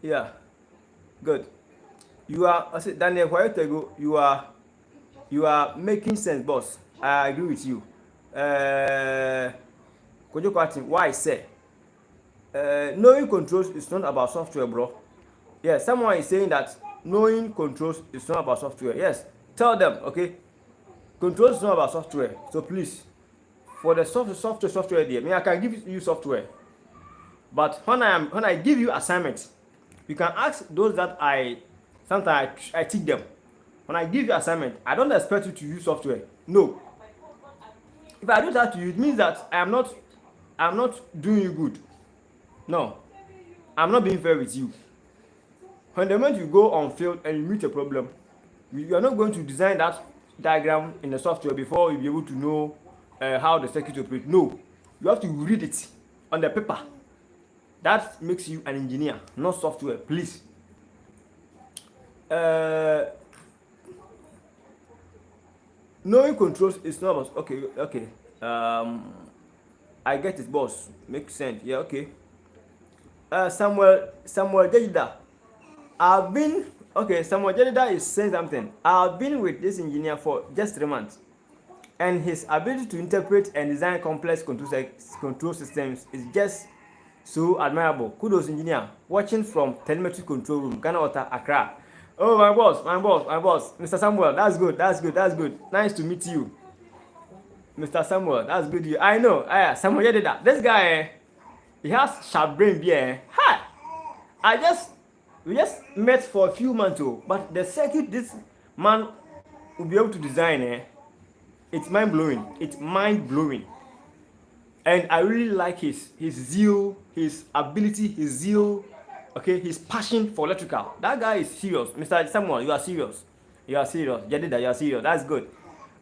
Yeah. Good. You are, I said, Daniel, where to go? You are making sense, boss. I agree with you. Kojo Kwati, why say? Knowing controls is not about software, bro. Yeah, someone is saying that knowing controls is not about software. Yes, tell them, okay? Controls is not about software. So please, for the software there, I mean, I can give you software. But when I give you assignments, you can ask those that sometimes I teach them. When I give you assignment, I don't expect you to use software. No. If I do that to you, it means that I'm not doing you good. No. I'm not being fair with you. When the moment you go on field and you meet a problem, you are not going to design that diagram in the software before you'll be able to know how the circuit operates. No. You have to read it on the paper. That makes you an engineer, not software, please. Knowing controls is not about okay. I get it, boss. Makes sense. Yeah, okay. Samuel Jedida. Samuel Jedida is saying something. I've been with this engineer for just 3 months, and his ability to interpret and design complex control systems is just so admirable. Kudos, engineer. Watching from telemetry control room, Ghana Water, Accra. Oh, my boss, Mr. Samuel, that's good. Nice to meet you, Mr. Samuel. That's good. I know. Samuel Jedida. This guy, he has sharp brain. Yeah. Hi. We just met for a few months ago, but the circuit this man will be able to design, it's mind blowing. And I really like his zeal, his ability, his zeal. Okay, his passion for electrical. That guy is serious. Mr. Samuel, you are serious. Jedida, you are serious. That's good.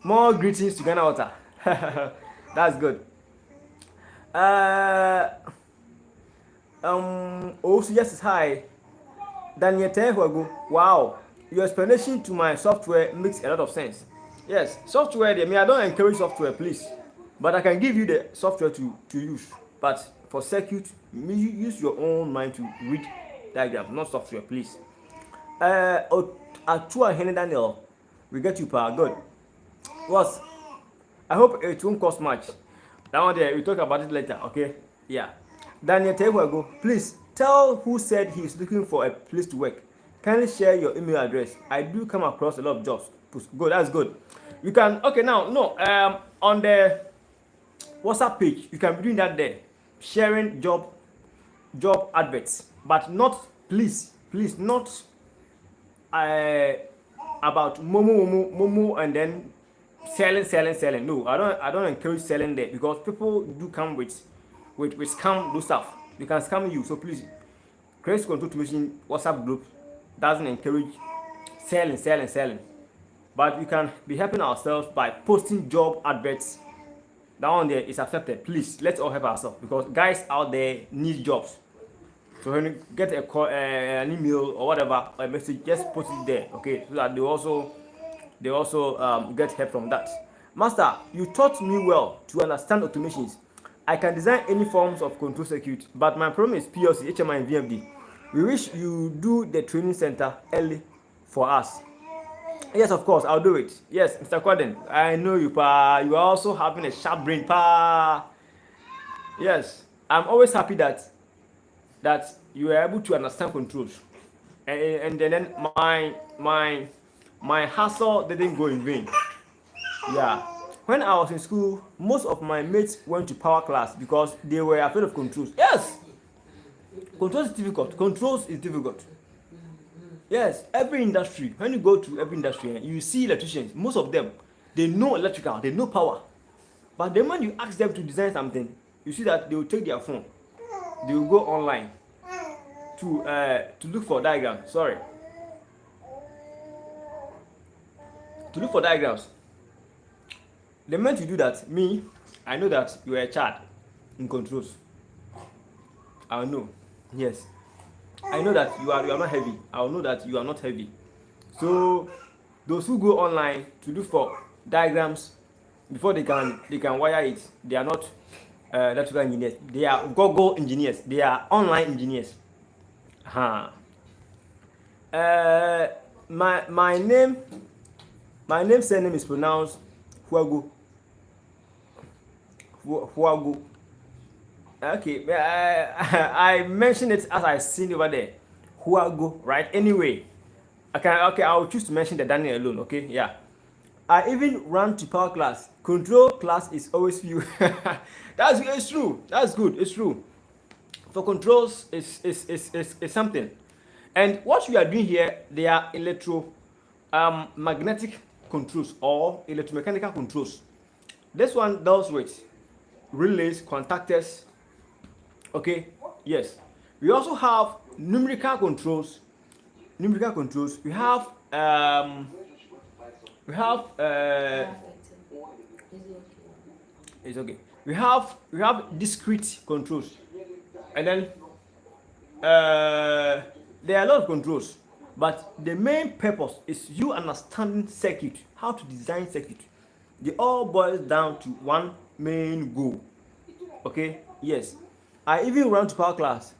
More greetings to Ghana Water. That's good. Also, yes, hi. Daniel Tehuago. Wow. Your explanation to my software makes a lot of sense. Yes, software, I don't encourage software, please. But I can give you the software to use. But for circuit, use your own mind to read diagram, not software, please. Atua Henry Daniel, we get you power. Good. Was I hope it won't cost much. That one there, we talk about it later, okay? Yeah. Daniel Tehuago, please tell who said he's looking for a place to work. Kindly share your email address. I do come across a lot of jobs. Good, that's good. You can, okay, now, no, on the WhatsApp page, you can be doing that there, sharing job adverts, but not, please, not about Momo, and then selling. No, I don't encourage selling there, because people do come with scam do stuff. They can scam you. So please, Credit Control Automation WhatsApp group doesn't encourage selling. But we can be helping ourselves by posting job adverts. That one there is accepted. Please, let's all help ourselves, because guys out there need jobs. So when you get a call, an email or whatever, a message, just put it there, okay? So that they also get help from that. Master, you taught me well to understand automations. I can design any forms of control circuit, but my problem is PLC, HMI, and VFD. We wish you do the training center early for us. Yes, of course, I'll do it. Yes, Mr. Quaden, I know you, pa. You are also having a sharp brain, pa. Yes, I'm always happy that you are able to understand controls, and then my hustle didn't go in vain. Yeah, when I was in school, most of my mates went to power class because they were afraid of controls. Yes, controls is difficult. Yes, every industry, when you go to every industry, you see electricians, most of them, they know electrical, they know power. But then when you ask them to design something, you see that they will take their phone, they will go online to look for diagrams. To look for diagrams. The moment you do that, I know that you are a child in controls. I know. Yes. I know that you are not heavy. I know that you are not heavy. So those who go online to look for diagrams before they can wire it, they are not electrical engineers. They are Google engineers. They are online engineers. My name surname is pronounced Huago. Okay, I mentioned it as I seen over there. Huago, right? Anyway, I will choose to mention the Daniel alone. Okay, yeah. I even ran to power class. Control class is always few. It's true. That's good. It's true. For controls is something. And what we are doing here, they are magnetic controls or electromechanical controls. This one deals with relays, contactors. Okay, yes. We also have numerical controls. We have it's okay. We have discrete controls, and then there are a lot of controls, but the main purpose is you understanding circuit, how to design circuit. They all boil down to one main goal. Okay, yes. I even ran to power class.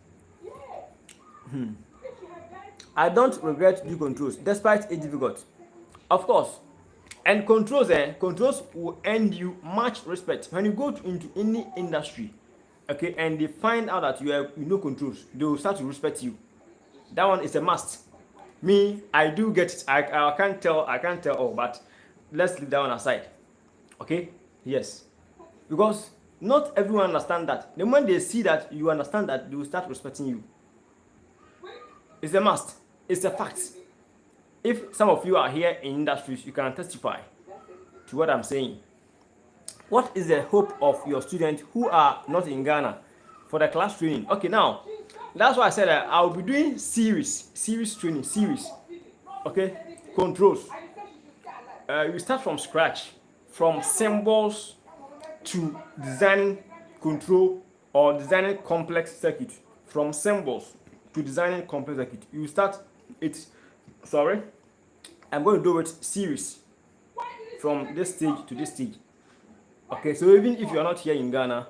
I don't regret to do controls, despite it's difficult. Of course. And controls will earn you much respect. When you go into any industry, okay, and they find out that you know controls, they will start to respect you. That one is a must. Me, I do get it. I can't tell all, but let's leave that one aside. Okay? Yes. Because not everyone understands that. The moment they see that you understand that, they will start respecting you. It's a must. It's a fact. If some of you are here in industries, you can testify to what I'm saying. What is the hope of your students who are not in Ghana for the class training? Okay, now, that's why I said that I'll be doing series training. Okay, controls. You start from scratch, from symbols to designing control or designing complex circuit. From symbols to designing complex circuit. You start it. Sorry, I'm going to do it series from this stage to this stage. Okay, so even if you are not here in Ghana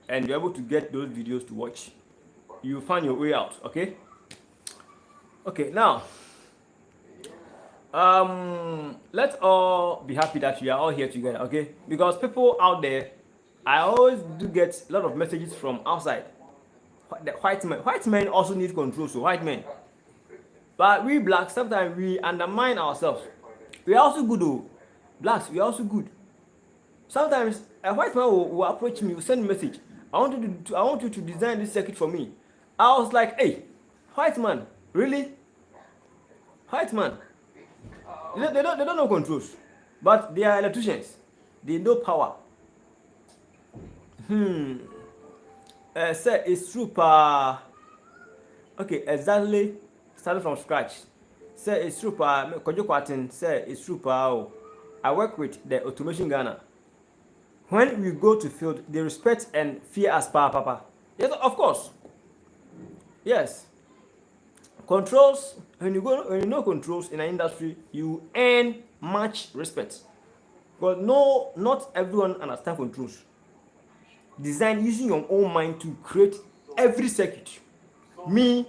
and you're able to get those videos to watch, you find your way out. Okay, now let's all be happy that we are all here together. Okay, because people out there, I always do get a lot of messages from outside. The white men also need control. So white men, but we blacks sometimes we undermine ourselves. We are also good though. Blacks, we are also good. Sometimes a white man will approach me, will send me a message. I want you to design this circuit for me. I was like, hey, white man, really? White man. They don't know controls, but they are electricians. They know power. Sir, it's true, pa. Okay, exactly. Starting from scratch. Sir, it's true, pa. Kojo Kwatin, sir, it's true, pa. I work with the Automation Ghana. When we go to field, they respect and fear us, papa. Yes, of course. Yes. Controls, when you know controls in an industry, you earn much respect. But no, not everyone understands controls. Design using your own mind to create every circuit. Me,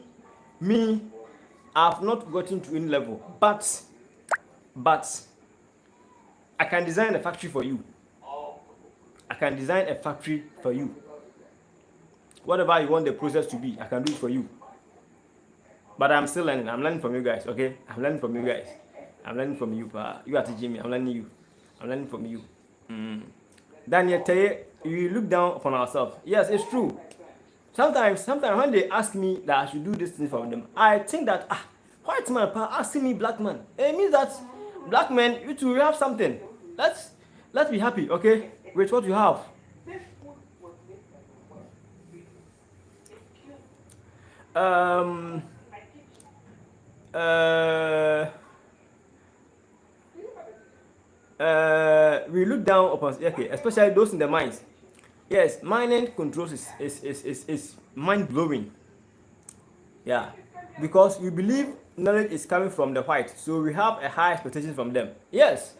I've not gotten to any level, but I can design a factory for you. I can design a factory for you. Whatever you want the process to be, I can do it for you. But I'm still learning. I'm learning from you guys, okay? I'm learning from you guys. I'm learning from you. You are teaching me. I'm learning you. I'm learning from you. Daniel, you look down upon ourselves. Yes, it's true. Sometimes when they ask me that I should do this thing for them, I think that, white man asking me black man. It means that black men, you two, have something. Let's be happy, okay? With what you have. We look down upon, okay, especially those in the mines. Yes, mining controls is mind blowing. Yeah, because we believe knowledge is coming from the white, so we have a high expectation from them. Yes,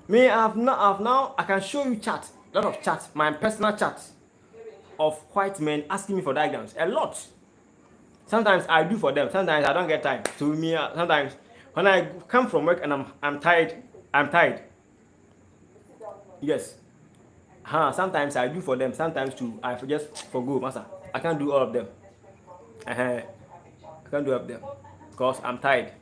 me, I can show you a lot of chats, my personal chats of white men asking me for diagrams, a lot. Sometimes I do for them, sometimes I don't get time. So me, sometimes when I come from work and I'm tired. Yes. Sometimes I do for them, sometimes too I just forgo, master. I can't do all of them. I can't do all of them because I'm tired.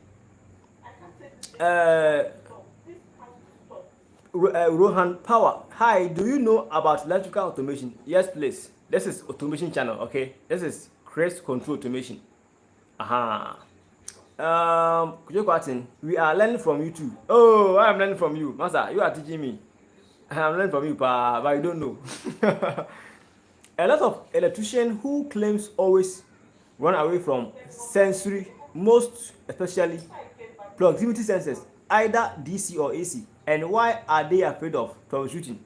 Rohan Power, hi, do you know about electrical automation? Yes, please. This is automation channel, okay? This is Chris Control Automation. We are learning from you too. Oh, I am learning from you, master. You are teaching me. I'm learning from you, but you don't know. A lot of electricians who claims always run away from sensory, most especially proximity sensors, either DC or AC. And why are they afraid of troubleshooting?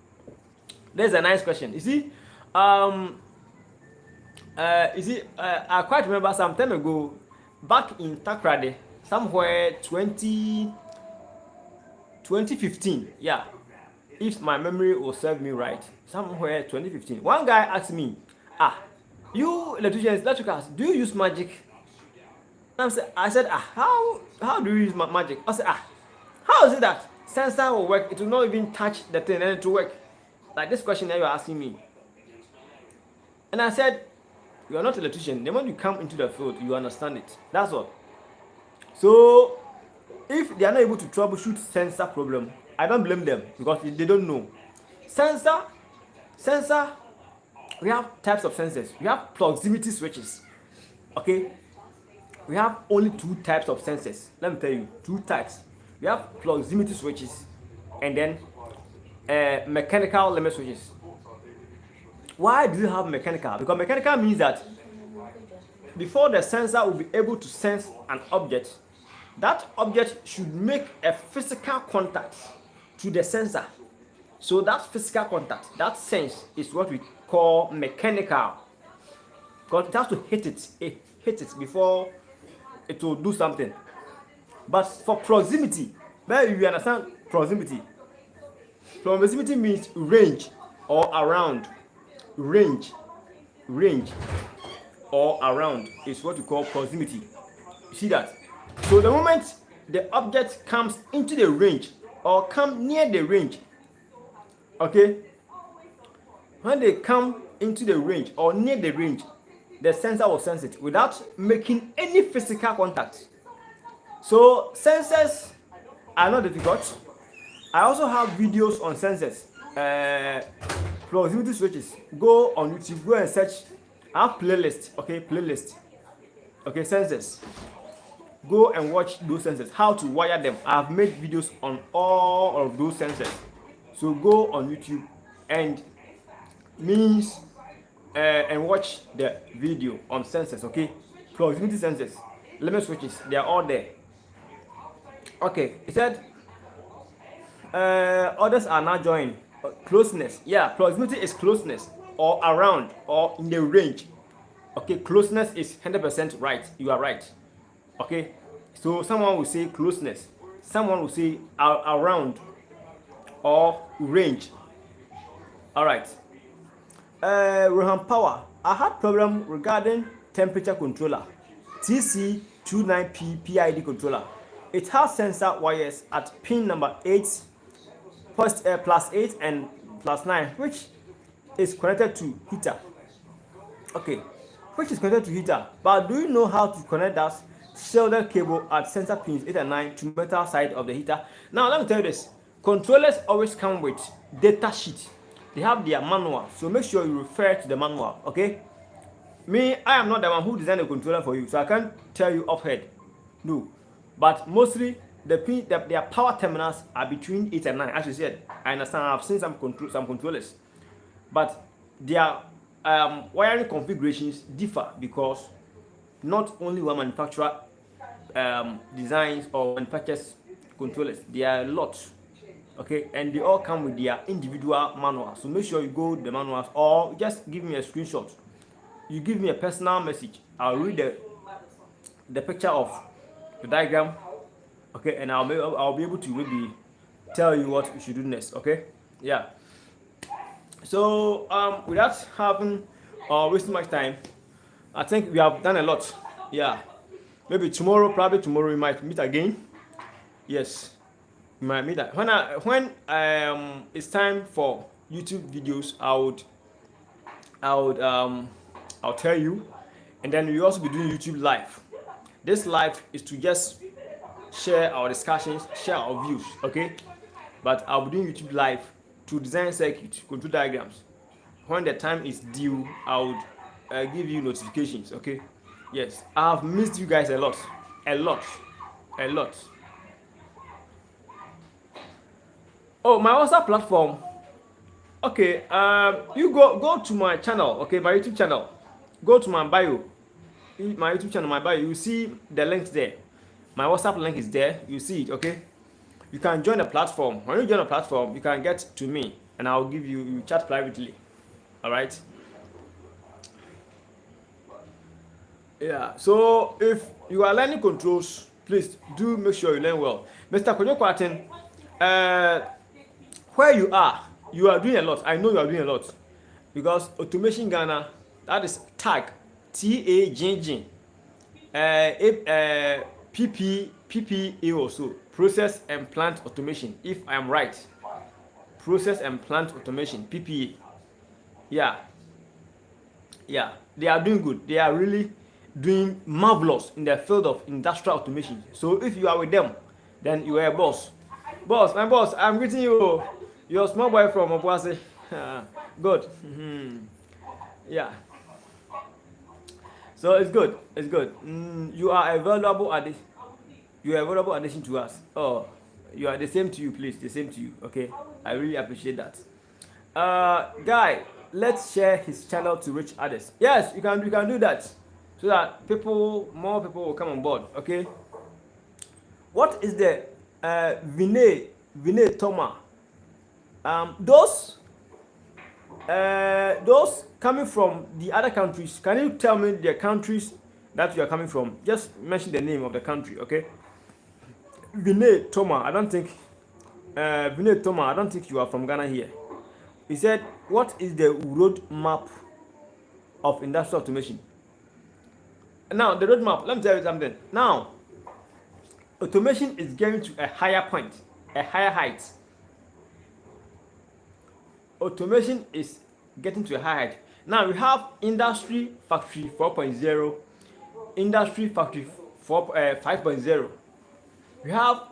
That's a nice question. You see, I quite remember some time ago, back in Takrade, somewhere 2015, yeah. If my memory will serve me right, somewhere 2015, one guy asked me, you electricians, electricals, do you use magic? And I said, how do you use magic? I said, how is it that sensor will work? It will not even touch the thing and it will work. Like this question that you are asking me. And I said, you are not an electrician. The moment you come into the field, you understand it. That's all. So, if they are not able to troubleshoot sensor problem, I don't blame them because they don't know. Sensor, we have types of sensors. We have proximity switches. Okay? We have only two types of sensors. Let me tell you, two types. We have proximity switches and then mechanical limit switches. Why do you have mechanical? Because mechanical means that before the sensor will be able to sense an object, that object should make a physical contact to the sensor. So that physical contact, that sense, is what we call mechanical. Because it has to hit it before it will do something. But for proximity, where you understand proximity? Proximity means range or around. Range or around is what we call proximity. You see that? So the moment the object comes into the range or come near the range, okay, when they come into the range or near the range, the sensor will sense it without making any physical contact. So sensors are not difficult. I also have videos on sensors, proximity switches. Go on YouTube, go and search. I have playlist, okay, playlist, okay, sensors. Go and watch those sensors, how to wire them. I have made videos on all of those sensors. So go on YouTube and means and watch the video on sensors, okay? Proximity sensors, limit switches, they are all there. Okay, it said others are now joining. Closeness, yeah, proximity is closeness or around or in the range. Okay, closeness is 100% right. You are right. Okay, so someone will say closeness, someone will say around or range. All right. Rohan Power, I had problem regarding temperature controller, TC29P PID controller. It has sensor wires at pin number 8, plus 8 and plus 9, which is connected to heater. Okay, which is connected to heater. But do you know how to connect that shielded cable at sensor pins 8 and 9 to metal side of the heater? Now let me tell you this. Controllers always come with data sheet. They have their manual, so make sure you refer to the manual. Okay, me, I am not the one who designed the controller for you, so I can't tell you offhand. No, but mostly their power terminals are between 8 and 9. As you said, I understand. I've seen some controllers, but their wiring configurations differ because not only one manufacturer designs or manufactures controllers. There are a lot. Okay, and they all come with their individual manuals. So make sure you go the manuals, or just give me a screenshot. You give me a personal message. I'll read the picture of the diagram. Okay, and I'll be able to maybe tell you what you should do next. Okay, yeah. So without having wasting much time, I think we have done a lot. Yeah, maybe probably tomorrow we might meet again. Yes. Might meet that when it's time for YouTube videos, I'll tell you, and then we'll also be doing YouTube live. This live is to just share our discussions, share our views, okay? But I'll be doing YouTube live to design circuit, control diagrams. When the time is due, I would give you notifications, okay? Yes, I've missed you guys a lot. Oh, my WhatsApp platform. Okay, you go to my channel, okay, my YouTube channel. Go to my bio, my YouTube channel, my bio. You see the links there. My WhatsApp link is there. You see it, okay? You can join the platform. When you join the platform, you can get to me, and I'll give you chat privately. All right? Yeah. So if you are learning controls, please do make sure you learn well, Mr. Kojo Kwatin. Where you are doing a lot. I know you are doing a lot because Automation Ghana, that is tag TAGG, PPA also, process and plant automation. If I am right, process and plant automation, PPA. Yeah, they are doing good. They are really doing marvelous in the field of industrial automation. So if you are with them, then you are a boss. My boss, I'm greeting you. You're a small boy from Obuasi. Good. Yeah. So it's good. You are a valuable addition. You are a valuable addition to us. Oh, you are the same to you, please. The same to you. Okay. I really appreciate that. Guy, let's share his channel to reach others. Yes, you can do that, so that more people will come on board. Okay. What is the Vinay Toma? Those coming from the other countries, can you tell me the countries that you are coming from? Just mention the name of the country, okay? Vinay Toma, I don't think you are from Ghana here. He said, what is the roadmap of industrial automation? Now, the roadmap, let me tell you something. Now, automation is getting to a higher point, a higher height. Automation is getting to a high height. Now we have Industry Factory 4.0, Industry Factory 5.0. We have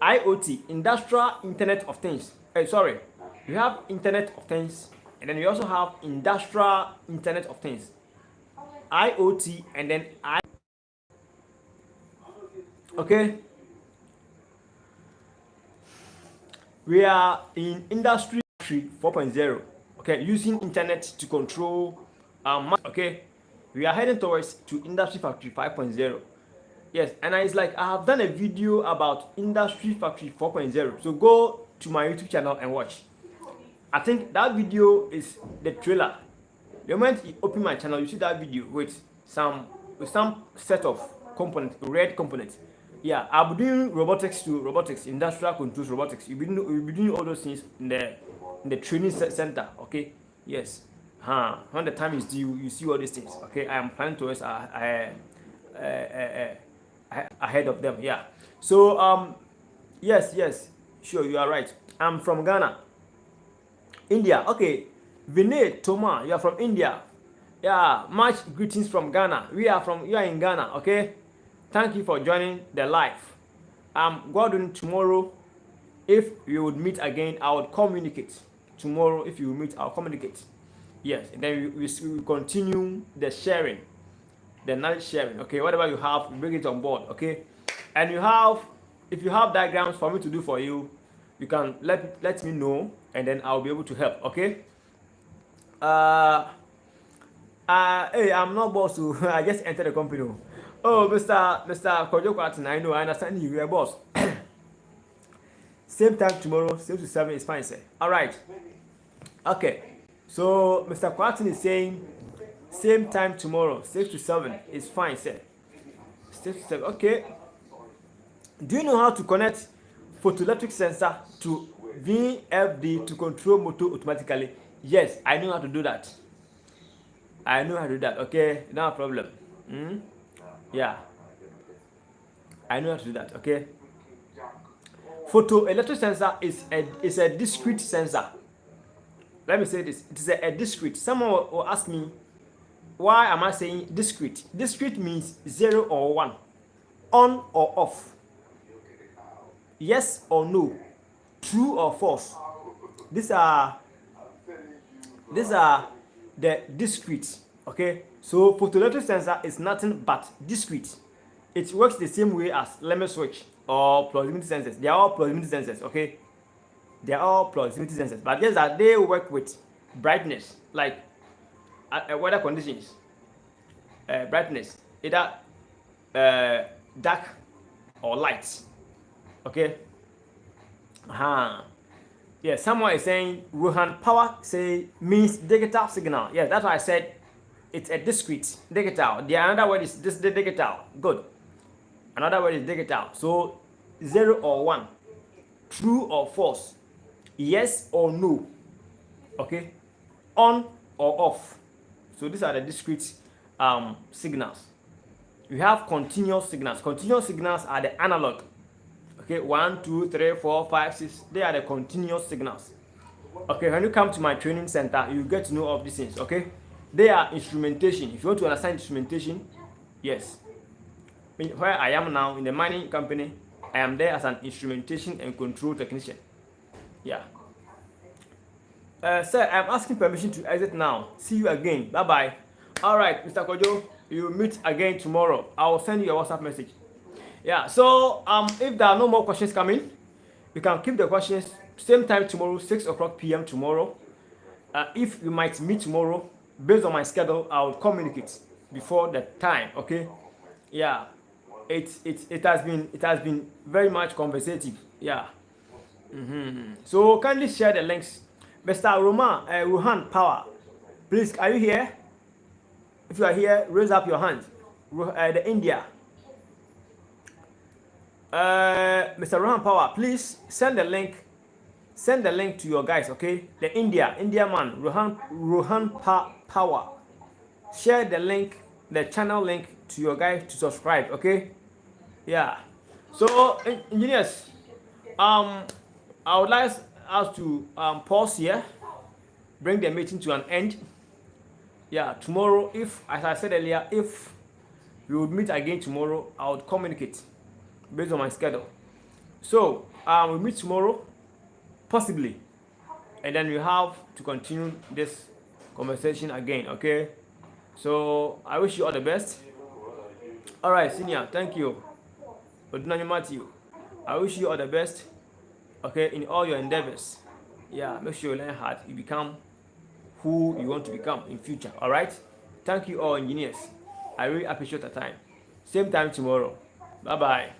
IoT, Industrial Internet of Things. Sorry, you have Internet of Things, and then you also have Industrial Internet of Things. IoT, and then okay. We are in Industry 4.0. Okay, using internet to control okay. We are heading towards to Industry Factory 5.0. Yes, and it's like I have done a video about Industry Factory 4.0. So go to my YouTube channel and watch. I think that video is the trailer. The moment you open my channel, you see that video with some set of components, red components. Yeah, I'll be doing robotics to robotics, industrial controls robotics. You'll be doing all those things in the training center. Okay. Yes. When the time is due, you see all these things. Okay. I am planning towards ahead of them. Yeah. So yes, sure, you are right. I'm from Ghana. India. Okay. Vinay Toma, you are from India. Yeah, much greetings from Ghana. You are in Ghana. Okay. Thank you for joining the live. God, tomorrow, if we would meet again, I would communicate. Tomorrow, if you meet, I'll communicate. Yes, and then we continue the sharing, the knowledge sharing. Okay, whatever you have, bring it on board. Okay, and if you have diagrams for me to do for you, you can let me know, and then I'll be able to help. Okay. Hey, I'm not boss, so I just entered the company. Oh, Mr. Kojo Kwatin, I know, I understand you. You're a boss. Same time tomorrow, 6 to 7 is fine, sir. All right. Okay. So, Mr. Kwatin is saying, same time tomorrow, 6 to 7 is fine, sir. 6 to 7. Okay. Do you know how to connect photoelectric sensor to VFD to control motor automatically? Yes, I know how to do that. Okay, no problem. Yeah, I know how to do that. Okay. Photoelectric sensor is a discrete sensor. Let me say this. It is a discrete. Someone will ask me, why am I saying discrete? Discrete means 0 or 1, on or off, yes or no, true or false. These are the discrete. Okay, so photoelectric sensor is nothing but discrete. It works the same way as limit switch or proximity sensors. They are all proximity sensors. Okay, they are all proximity sensors, but just that they work with brightness, like weather conditions, brightness, either dark or light. Okay. Yeah, someone is saying Rohan power means digital signal. Yeah, that's why I said it's a discrete digital. The another word is this digital. Good. Another word is digital. So 0 or 1, true or false, yes or no. Okay, on or off. So these are the discrete signals. You have continuous signals. Continuous signals are the analog. Okay, 1, 2, 3, 4, 5, 6. They are the continuous signals. Okay, when you come to my training center, you get to know of these things. Okay, they are instrumentation. If you want to understand instrumentation, yes. Where I am now in the mining company, I am there as an instrumentation and control technician. Yeah. Sir, I'm asking permission to exit now. See you again. Bye bye. All right, Mr. Kojo, you will meet again tomorrow. I will send you a WhatsApp message. Yeah, so if there are no more questions coming, you can keep the questions same time tomorrow, 6 o'clock p.m. tomorrow. If you might meet tomorrow, based on my schedule, I will communicate before the time. Okay. Yeah, it has been very much conversative. Yeah. So kindly share the links. Mr. Rohan Power, please, are you here? If you are here, raise up your hand. The India. Mr. Rohan Power, please send the link to your guys. Okay, the India man, Rohan Power, share the link, the channel link to your guys to subscribe. Okay, yeah. So engineers, I would like us to pause here, bring the meeting to an end. Yeah, tomorrow, if, as I said earlier, if we would meet again tomorrow, I would communicate based on my schedule. So we'll meet tomorrow, possibly, and then we have to continue this conversation again. Okay. So I wish you all the best. All right, Senior. Thank you. Odunanyo Matthew. I wish you all the best. Okay, in all your endeavors. Yeah, make sure you learn hard. You become who you want to become in future. All right. Thank you all, engineers. I really appreciate the time. Same time tomorrow. Bye bye.